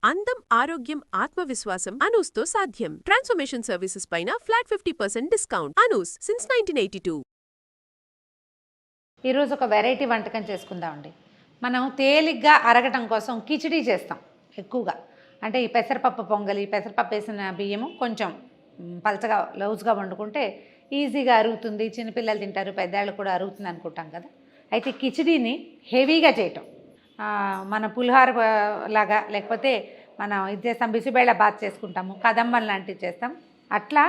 అందం, ఆరోగ్యం, ఆత్మవిశ్వాసం అనూస్తో సాధ్యం. ట్రాన్స్ఫర్మేషన్ సర్వీసెస్ పైన ఫ్లాట్ 50% డిస్కౌంట్. అనూస్ సిన్స్ 1982. ఈరోజు ఒక వెరైటీ వంటకం చేసుకుందామండి. మనం తేలిగ్గా అరగటం కోసం కిచిడీ చేస్తాం ఎక్కువగా. అంటే ఈ పెసరపప్పు పొంగలి, పెసరపప్పు వేసిన బియ్యము కొంచెం పలచగా లౌజ్గా వండుకుంటే ఈజీగా అరుగుతుంది. చిన్నపిల్లలు తింటారు, పెద్దవాళ్ళు కూడా అరుగుతుంది అనుకుంటాం కదా. అయితే కిచిడీని హెవీగా చేయటం, మన పులిహార లాగా, లేకపోతే మనం ఇది చేస్తాం, బిసిబేళ బాత్ చేసుకుంటాము, కదంబం లాంటివి చేస్తాం, అట్లా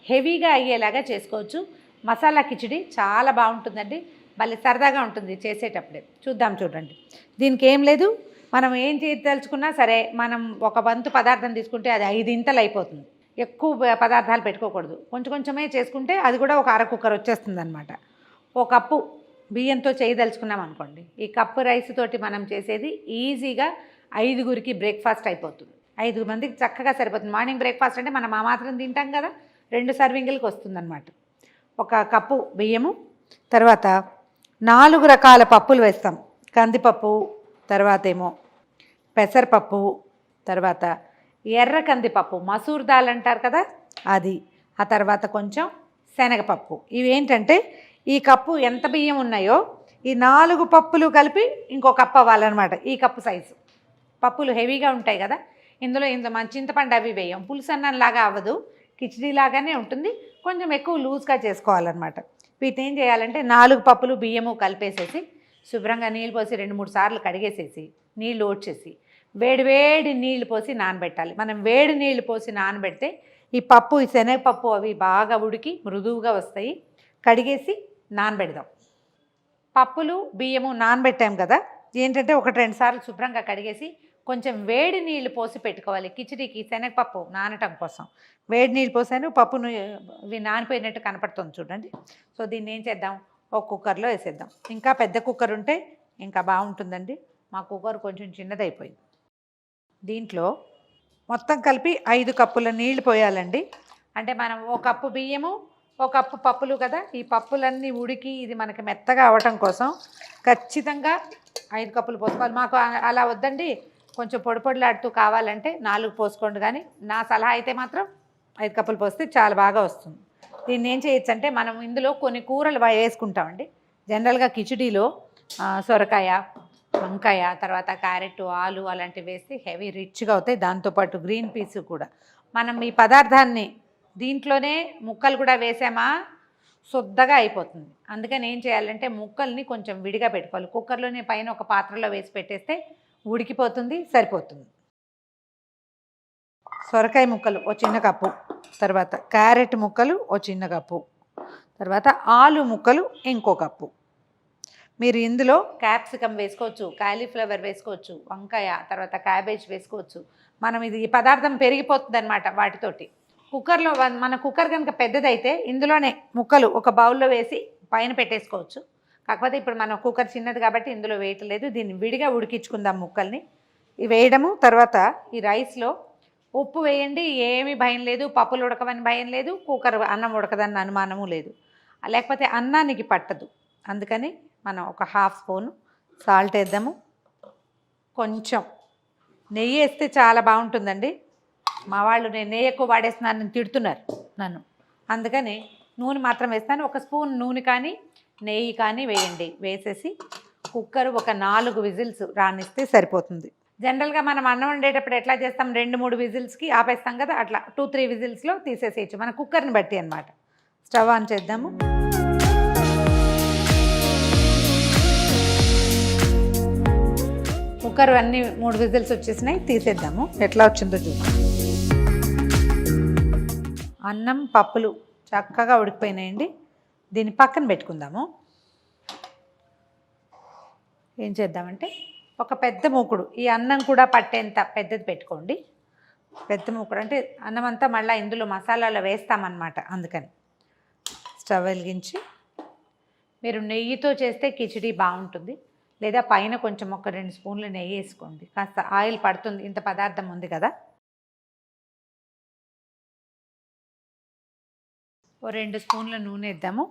హెవీగా అయ్యేలాగా చేసుకోవచ్చు. మసాలా కిచిడీ చాలా బాగుంటుందండి, భలే సరదాగా ఉంటుంది చేసేటప్పుడే. చూద్దాం, చూడండి. దీనికి ఏం లేదు, మనం ఏం చేయదలుచుకున్నా సరే, మనం ఒక వంతు పదార్థం తీసుకుంటే అది 5 ఇంతలు అయిపోతుంది. ఎక్కువ పదార్థాలు పెట్టుకోకూడదు, కొంచెం కొంచెమే చేసుకుంటే అది కూడా ఒక అర కుక్కర్ వచ్చేస్తుంది అనమాట. ఒక కప్పు బియ్యంతో చేయదలుచుకున్నాం అనుకోండి, ఈ కప్పు రైస్ తోటి మనం చేసేది ఈజీగా 5గురికి బ్రేక్ఫాస్ట్ అయిపోతుంది. 5 మందికి చక్కగా సరిపోతుంది. మార్నింగ్ బ్రేక్ఫాస్ట్ అంటే మనం ఆ మాత్రం తింటాం కదా, 2 సర్వింగులకి వస్తుందన్నమాట. ఒక కప్పు బియ్యము, తర్వాత 4 రకాల పప్పులు వేస్తాం. కందిపప్పు, తర్వాత ఏమో పెసరపప్పు, తర్వాత ఎర్ర కందిపప్పు, మసూర్ దాల్ అంటారు కదా అది, ఆ తర్వాత కొంచెం శనగపప్పు. ఇవేంటంటే ఈ కప్పు ఎంత బియ్యం ఉన్నాయో ఈ 4 పప్పులు కలిపి ఇంకో కప్పు అవ్వాలన్నమాట. ఈ కప్పు సైజు పప్పులు హెవీగా ఉంటాయి కదా, ఇందులో మన చింతపండు అవి వేయం, పులుసు అన్నంలాగా అవ్వదు, కిచిడీ లాగానే ఉంటుంది, కొంచెం ఎక్కువ లూజ్గా చేసుకోవాలన్నమాట. వీటిని ఏం చేయాలంటే 4 పప్పులు బియ్యము కలిపేసేసి శుభ్రంగా నీళ్ళు పోసి 2-3 సార్లు కడిగేసేసి నీళ్ళు ఓడ్చేసి వేడి నీళ్ళు పోసి నానబెట్టాలి. మనం వేడి నీళ్ళు పోసి నానబెడితే ఈ పప్పు, ఈ శనగపప్పు అవి బాగా ఉడికి మృదువుగా వస్తాయి. కడిగేసి నానబెడదాం. పప్పులు బియ్యము నానబెట్టాం కదా, ఏంటంటే 1-2 సార్లు శుభ్రంగా కడిగేసి కొంచెం వేడి నీళ్ళు పోసి పెట్టుకోవాలి. కిచిడీకి శనగపప్పు నానటం కోసం వేడి నీళ్ళు పోసాను, పప్పును ఇవి నానిపోయినట్టు కనపడుతుంది చూడండి. సో దీన్ని ఏం చేద్దాం, ఒక కుక్కర్లో వేసేద్దాం. ఇంకా పెద్ద కుక్కర్ ఉంటే ఇంకా బాగుంటుందండి, మా కుక్కర్ కొంచెం చిన్నదైపోయింది. దీంట్లో మొత్తం కలిపి 5 కప్పుల నీళ్లు పోయాలండి. అంటే మనం 1 కప్పు బియ్యము, 1 కప్పు పప్పులు కదా, ఈ పప్పులన్నీ ఉడికి ఇది మనకి మెత్తగా అవ్వటం కోసం ఖచ్చితంగా 5 కప్పులు పోసుకోవాలి. మాకు అలా వద్దండి, కొంచెం పొడిలాడుతూ కావాలంటే 4 పోసుకోండి, కానీ నా సలహా అయితే మాత్రం 5 కప్పులు పోస్తే చాలా బాగా వస్తుంది. దీన్ని ఏం చేయొచ్చు అంటే మనం ఇందులో కొన్ని కూరలు వేసుకుంటామండి. జనరల్గా కిచిడీలో సొరకాయ, వంకాయ, తర్వాత క్యారెట్, ఆలు అలాంటివి వేస్తే హెవీ రిచ్గా అవుతాయి. దాంతోపాటు గ్రీన్ పీస్ కూడా. మనం ఈ పదార్థాన్ని దీంట్లోనే ముక్కలు కూడా వేసామా శుద్ధగా అయిపోతుంది. అందుకని ఏం చేయాలంటే ముక్కల్ని కొంచెం విడిగా పెట్టుకోవాలి. కుక్కర్లోనే పైన ఒక పాత్రలో వేసి పెట్టేస్తే ఉడికిపోతుంది, సరిపోతుంది. సొరకాయ ముక్కలు ఓ చిన్న కప్పు, తర్వాత క్యారెట్ ముక్కలు ఓ చిన్న కప్పు, తర్వాత ఆలు ముక్కలు ఇంకో కప్పు. మీరు ఇందులో క్యాప్సికమ్ వేసుకోవచ్చు, కాలీఫ్లవర్ వేసుకోవచ్చు, వంకాయ, తర్వాత క్యాబేజ్ వేసుకోవచ్చు. మనం ఈ పదార్థం పెరిగిపోతుంది అనమాట వాటితోటి. కుక్కర్లో మన కుక్కర్ కనుక పెద్దదైతే ఇందులోనే ముక్కలు ఒక బౌల్లో వేసి పైన పెట్టేసుకోవచ్చు. కాకపోతే ఇప్పుడు మన కుక్కర్ చిన్నది కాబట్టి ఇందులో వేయట్లేదు. దీన్ని విడిగా ఉడికించుకుందాం ముక్కల్ని. ఇవి వేయడము, తర్వాత ఈ రైస్లో ఉప్పు వేయండి, ఏమీ భయం లేదు. పప్పులు ఉడకవని భయం లేదు, కుక్కర్ అన్నం ఉడకదన్న అనుమానము లేదు. లేకపోతే అన్నానికి పట్టదు. అందుకని మనం ఒక 1/2 స్పూను సాల్ట్ వేద్దాము. కొంచెం నెయ్యి వేస్తే చాలా బాగుంటుందండి. మా వాళ్ళు నేను నెయ్యి ఎక్కువ వాడేస్తున్నానని తిడుతున్నారు నన్ను, అందుకని నూనె మాత్రం వేస్తాను. 1 స్పూన్ నూనె కానీ నెయ్యి కానీ వేయండి. వేసేసి కుక్కర్ ఒక 4 విజిల్స్ రానిస్తే సరిపోతుంది. జనరల్గా మనం అన్నం వండేటప్పుడు ఎట్లా చేస్తాం, 2-3 విజిల్స్కి ఆపేస్తాం కదా, అట్లా 2-3 విజిల్స్లో తీసేసేయచ్చు, మన కుక్కర్ని బట్టి అనమాట. స్టవ్ ఆన్ చేద్దాము. కుక్కర్ అన్నీ 3 విజిల్స్ వచ్చేసినాయి, తీసేద్దాము. ఎట్లా వచ్చిందో చూద్దాం. అన్నం పప్పులు చక్కగా ఉడికిపోయినాయండి. దీన్ని పక్కన పెట్టుకుందాము. ఏం చేద్దామంటే ఒక పెద్ద మూకుడు, ఈ అన్నం కూడా పట్టేంత పెద్దది పెట్టుకోండి. పెద్ద మూకుడు అంటే అన్నం అంతా మళ్ళీ ఇందులో మసాలాలో వేస్తామన్నమాట. అందుకని స్టవ్ వెలిగించి, మీరు నెయ్యితో చేస్తే కిచిడీ బాగుంటుంది, లేదా పైన కొంచెం ఒక 2 స్పూన్లు నెయ్యి వేసుకోండి. కాస్త ఆయిల్ పడుతుంది, ఇంత పదార్థం ఉంది కదా. ఓ 2 స్పూన్ల నూనె వేద్దాము.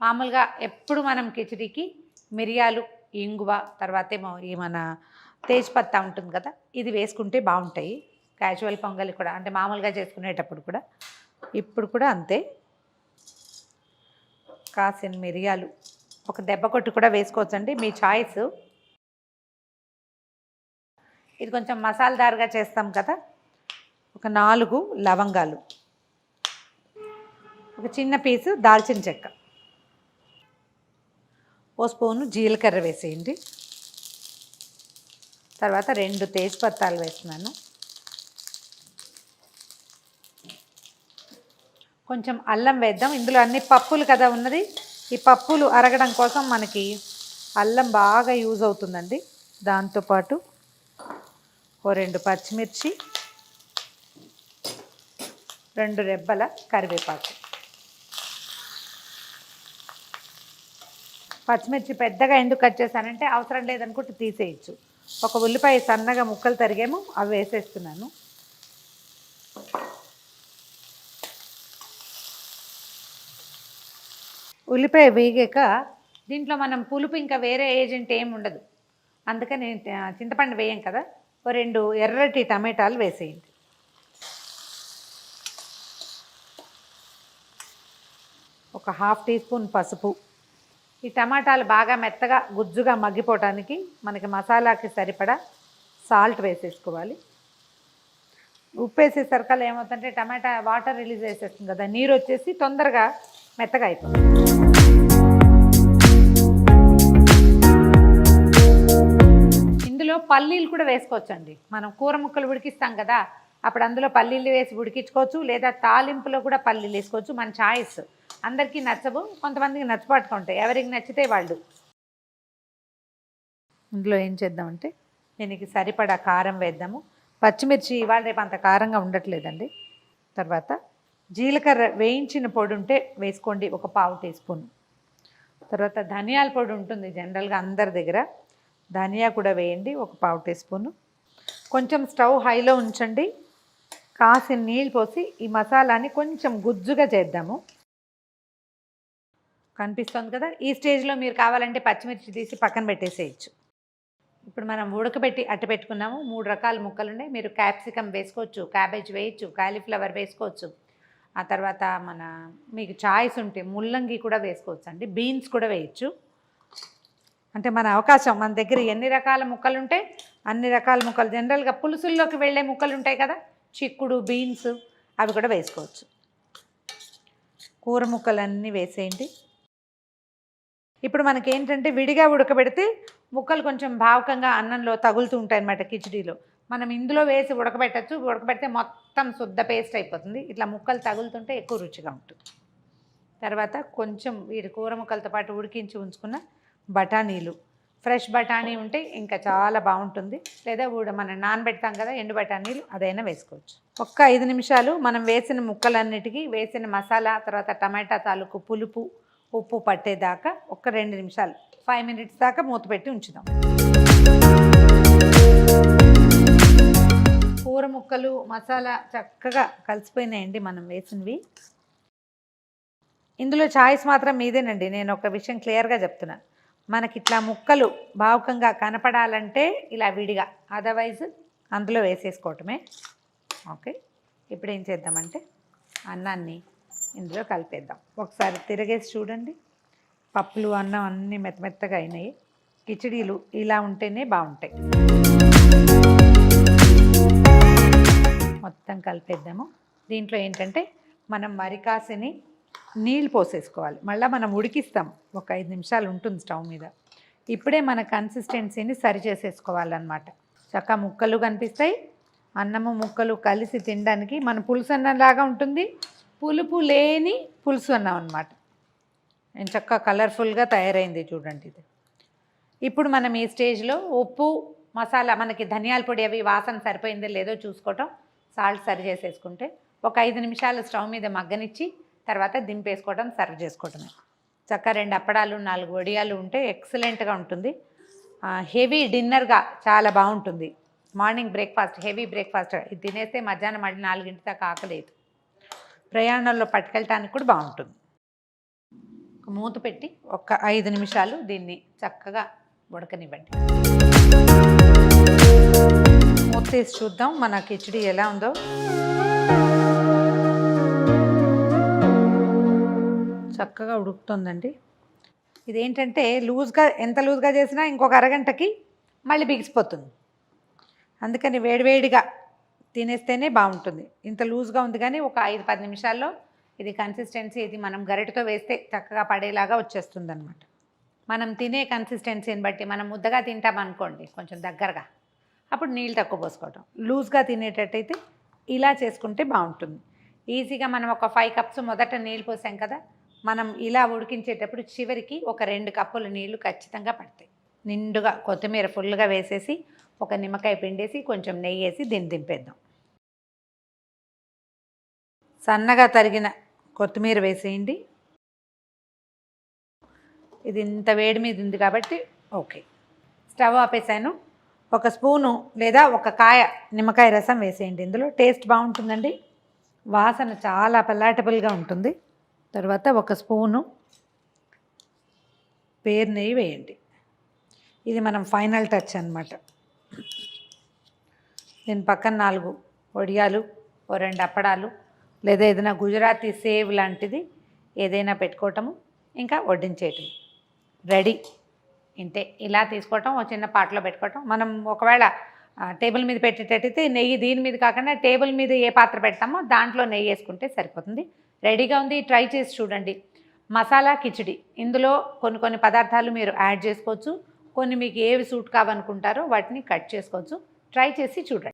మామూలుగా ఎప్పుడు మనం కిచిడీకి మిరియాలు, ఇంగువ, తర్వాత ఏమో ఈ మన తేజ్పత్తా ఉంటుంది కదా, ఇది వేసుకుంటే బాగుంటాయి క్యాజువల్ పొంగలి కూడా, అంటే మామూలుగా చేసుకునేటప్పుడు కూడా. ఇప్పుడు కూడా అంతే, కాసిన మిరియాలు ఒక దెబ్బ కొట్టు కూడా వేసుకోవచ్చండి, మీ చాయిస్. ఇది కొంచెం మసాలాదారుగా చేస్తాం కదా, ఒక 4 లవంగాలు, ఒక చిన్న పీసు దాల్చిన చెక్క, ఓ స్పూను జీలకర్ర వేసేయండి. తర్వాత 2 తేజ్పత్తాలు వేస్తున్నాను. కొంచెం అల్లం వేద్దాం, ఇందులో అన్ని పప్పులు కదా ఉన్నది. ఈ పప్పులు అరగడం కోసం మనకి అల్లం బాగా యూజ్ అవుతుందండి. దాంతోపాటు ఓ 2 పచ్చిమిర్చి, 2 రెబ్బల కరివేపాకు. పచ్చిమిర్చి పెద్దగా ఎందుకు కట్ చేశానంటే అవసరం లేదనుకుంటే తీసేయచ్చు. ఒక ఉల్లిపాయ సన్నగా ముక్కలు తరిగేమో అవి వేసేస్తున్నాను. ఉల్లిపాయ వేగాక దీంట్లో మనం పులుపు ఇంకా వేరే ఏజెంట్ ఏమి ఉండదు, అందుకని చింతపండు వేయం కదా, ఓ 2 ఎర్రటి టమాటాలు వేసేయండి. ఒక 1/2 టీ స్పూన్ పసుపు. ఈ టమాటాలు బాగా మెత్తగా గుజ్జుగా మగ్గిపోవటానికి మనకి మసాలాకి సరిపడా సాల్ట్ వేసేసుకోవాలి. ఉప్పు వేసేసరికల్లా ఏమవుతుందంటే టమాటా వాటర్ రిలీజ్ చేసేస్తుంది కదా, నీరు వచ్చేసి తొందరగా మెత్తగా అయిపోతుంది. ఇందులో పల్లీలు కూడా వేసుకోవచ్చండి. మనం కూర ముక్కలు ఉడికిస్తాం కదా, అప్పుడు అందులో పల్లీలు వేసి ఉడికించుకోవచ్చు, లేదా తాలింపులో కూడా పల్లీలు వేసుకోవచ్చు, మన చాయిస్. అందరికీ నచ్చవు, కొంతమందికి నచ్చపాటుకుంటాయి, ఎవరికి నచ్చితే వాళ్ళు. ఇందులో ఏం చేద్దామంటే దీనికి సరిపడా కారం వేద్దాము. పచ్చిమిర్చి ఇవాళ రేపు అంత కారంగా ఉండట్లేదండి. తర్వాత జీలకర్ర వేయించిన పొడి ఉంటే వేసుకోండి, ఒక 1/4 టీ స్పూన్. తర్వాత ధనియాల పొడి ఉంటుంది జనరల్గా అందరి దగ్గర, ధనియా కూడా వేయండి, ఒక 1/4 టీ స్పూను. కొంచెం స్టవ్ హైలో ఉంచండి, కాసిన నీళ్ళు పోసి ఈ మసాలాని కొంచెం గుజ్జుగా చేద్దాము. కనిపిస్తుంది కదా, ఈ స్టేజ్లో మీరు కావాలంటే పచ్చిమిర్చి తీసి పక్కన పెట్టేసేయచ్చు. ఇప్పుడు మనం ఉడకబెట్టి అట్టు పెట్టుకున్నాము. 3 రకాల ముక్కలు ఉన్నాయి, మీరు క్యాప్సికమ్ వేసుకోవచ్చు, క్యాబేజ్ వేయచ్చు, కాలీఫ్లవర్ వేసుకోవచ్చు. ఆ తర్వాత మీకు చాయిస్ ఉంటే ముల్లంగి కూడా వేసుకోవచ్చు అండి, బీన్స్ కూడా వేయచ్చు. అంటే మన అవకాశం, మన దగ్గర ఎన్ని రకాల ముక్కలు ఉంటే అన్ని రకాల ముక్కలు. జనరల్గా పులుసుల్లోకి వెళ్ళే ముక్కలు ఉంటాయి కదా, చిక్కుడు, బీన్స్, అవి కూడా వేసుకోవచ్చు. కూర ముక్కలన్నీ వేసేయండి. ఇప్పుడు మనకేంటంటే విడిగా ఉడకబెడితే ముక్కలు కొంచెం భావకంగా అన్నంలో తగులుతూ ఉంటాయి అన్నమాట కిచిడీలో. మనం ఇందులో వేసి ఉడకబెట్టచ్చు, ఉడకబెడితే మొత్తం శుద్ధ పేస్ట్ అయిపోతుంది. ఇట్లా ముక్కలు తగులుతుంటే ఎక్కువ రుచిగా ఉంటుంది. తర్వాత కొంచెం వీటి కూర ముక్కలతో పాటు ఉడికించి ఉంచుకున్న బఠానీలు, ఫ్రెష్ బఠానీ ఉంటే ఇంకా చాలా బాగుంటుంది, లేదా మనం నానబెడతాం కదా ఎండు బఠానీలు, అదైనా వేసుకోవచ్చు. ఒక్క 5 నిమిషాలు మనం వేసిన ముక్కలన్నిటికీ వేసిన మసాలా, తర్వాత టమాటా తాలూకు పులుపు, ఉప్పు పట్టేదాకా ఒక 2 నిమిషాలు, 5 మినిట్స్ దాకా మూత పెట్టి ఉంచుదాం. కూర ముక్కలు మసాలా చక్కగా కలిసిపోయినాయండి మనం వేసినవి. ఇందులో చాయిస్ మాత్రం మీదేనండి, నేను ఒక విషయం క్లియర్గా చెప్తున్నాను. మనకి ఇట్లా ముక్కలు భావకంగా కనపడాలంటే ఇలా విడిగా, అదర్వైజ్ అందులో వేసేసుకోవటమే. ఓకే, ఇప్పుడు ఏం చేద్దామంటే అన్నాన్ని ఇందులో కలిపేద్దాం. ఒకసారి తిరగేసి చూడండి, పప్పులు అన్నం అన్నీ మెత్తమెత్తగా అయినాయి. కిచిడీలు ఇలా ఉంటేనే బాగుంటాయి. మొత్తం కలిపేద్దాము. దీంట్లో ఏంటంటే మనం మరికాసిని నీళ్ళు పోసేసుకోవాలి, మళ్ళీ మనం ఉడికిస్తాం, ఒక 5 నిమిషాలు ఉంటుంది స్టవ్ మీద. ఇప్పుడే మన కన్సిస్టెన్సీని సరి చేసేసుకోవాలన్నమాట. చక్కగా ముక్కలు కనిపిస్తాయి, అన్నము ముక్కలు కలిసి తినడానికి మన పులుసు అన్నంలాగా ఉంటుంది, పులుపు లేని పులుసు అన్నం అన్నమాట. నేను చక్కగా కలర్ఫుల్గా తయారైంది చూడండి ఇది. ఇప్పుడు మనం ఈ స్టేజ్లో ఉప్పు, మసాలా, మనకి ధనియాల పొడి అవి వాసన సరిపోయిందో లేదో చూసుకోవటం, సాల్ట్ సరి చేసేసుకుంటే ఒక 5 నిమిషాలు స్టవ్ మీద మగ్గనిచ్చి తర్వాత దింపేసుకోవడం, సర్వ్ చేసుకోవటమే. చక్కగా 2 అప్పడాలు, 4 వడియాలు ఉంటే ఎక్సలెంట్గా ఉంటుంది. హెవీ డిన్నర్గా చాలా బాగుంటుంది. మార్నింగ్ బ్రేక్ఫాస్ట్, హెవీ బ్రేక్ఫాస్ట్ ఇది తినేస్తే మధ్యాహ్నం మళ్ళీ 4 దాకా ఆకలేదు. ప్రయాణంలో పట్టుకెళ్ళటానికి కూడా బాగుంటుంది. మూత పెట్టి ఒక 5 నిమిషాలు దీన్ని చక్కగా ఉడకనివ్వండి. మూత తీసి చూద్దాం మన కిచిడి ఎలా ఉందో. చక్కగా ఉడుకుతుందండి. ఇదేంటంటే లూజ్గా, ఎంత లూజ్గా చేసినా ఇంకొక అరగంటకి మళ్ళీ బిగిసిపోతుంది. అందుకని వేడివేడిగా తినేస్తేనే బాగుంటుంది. ఇంత లూజ్గా ఉంది కానీ ఒక 5-10 నిమిషాల్లో ఇది కన్సిస్టెన్సీ, ఇది మనం గరిటతో వేస్తే చక్కగా పడేలాగా వచ్చేస్తుంది అనమాట. మనం తినే కన్సిస్టెన్సీని బట్టి, మనం ముద్దగా తింటామనుకోండి కొంచెం దగ్గరగా, అప్పుడు నీళ్ళు తక్కువ పోసుకోవటం. లూజ్గా తినేటట్టయితే ఇలా చేసుకుంటే బాగుంటుంది. ఈజీగా మనం ఒక 5 కప్స్ మొదట నీళ్ళు పోసాం కదా, మనం ఇలా ఉడికించేటప్పుడు చివరికి ఒక 2 కప్పుల నీళ్లు ఖచ్చితంగా పడతాయి. నిండుగా కొత్తిమీర ఫుల్గా వేసేసి, ఒక నిమ్మకాయ పిండేసి, కొంచెం నెయ్యి వేసి దీన్ని దింపేద్దాం. సన్నగా తరిగిన కొత్తిమీర వేసేయండి. ఇది ఇంత వేడి మీద ఉంది కాబట్టి ఓకే. స్టవ్ ఆపేసాను. ఒక స్పూను లేదా ఒక కాయ నిమ్మకాయ రసం వేసేయండి. ఇందులో టేస్ట్ బాగుంటుందండి. వాసన చాలా పలాటబుల్గా ఉంటుంది. తర్వాత ఒక స్పూను పేరు నెయ్యి వేయండి. ఇది మనం ఫైనల్ టచ్ అన్నమాట. దీని పక్కన 4 వడియాలు, ఓ 2 అప్పడాలు, లేదా ఏదైనా గుజరాతీ సేవ్ లాంటిది ఏదైనా పెట్టుకోవటము, ఇంకా వడ్డించేయటం రెడీ. ఇంతే. ఇలా తీసుకోవటం, ఒక చిన్న పాటలో పెట్టుకోవటం. మనం ఒకవేళ టేబుల్ మీద పెట్టేటట్టయితే నెయ్యి దీని మీద కాకుండా టేబుల్ మీద ఏ పాత్ర పెడతామో దాంట్లో నెయ్యి వేసుకుంటే సరిపోతుంది. రెడీగా ఉంది. ట్రై చేసి చూడండి. మసాలా కిచిడి. ఇందులో కొన్ని పదార్థాలు మీరు యాడ్ చేసుకోవచ్చు. కొన్ని మీకు ఏవి సూట్ కావనుకుంటారో వాటిని కట్ చేసుకోవచ్చు. ట్రై చేసి చూడండి.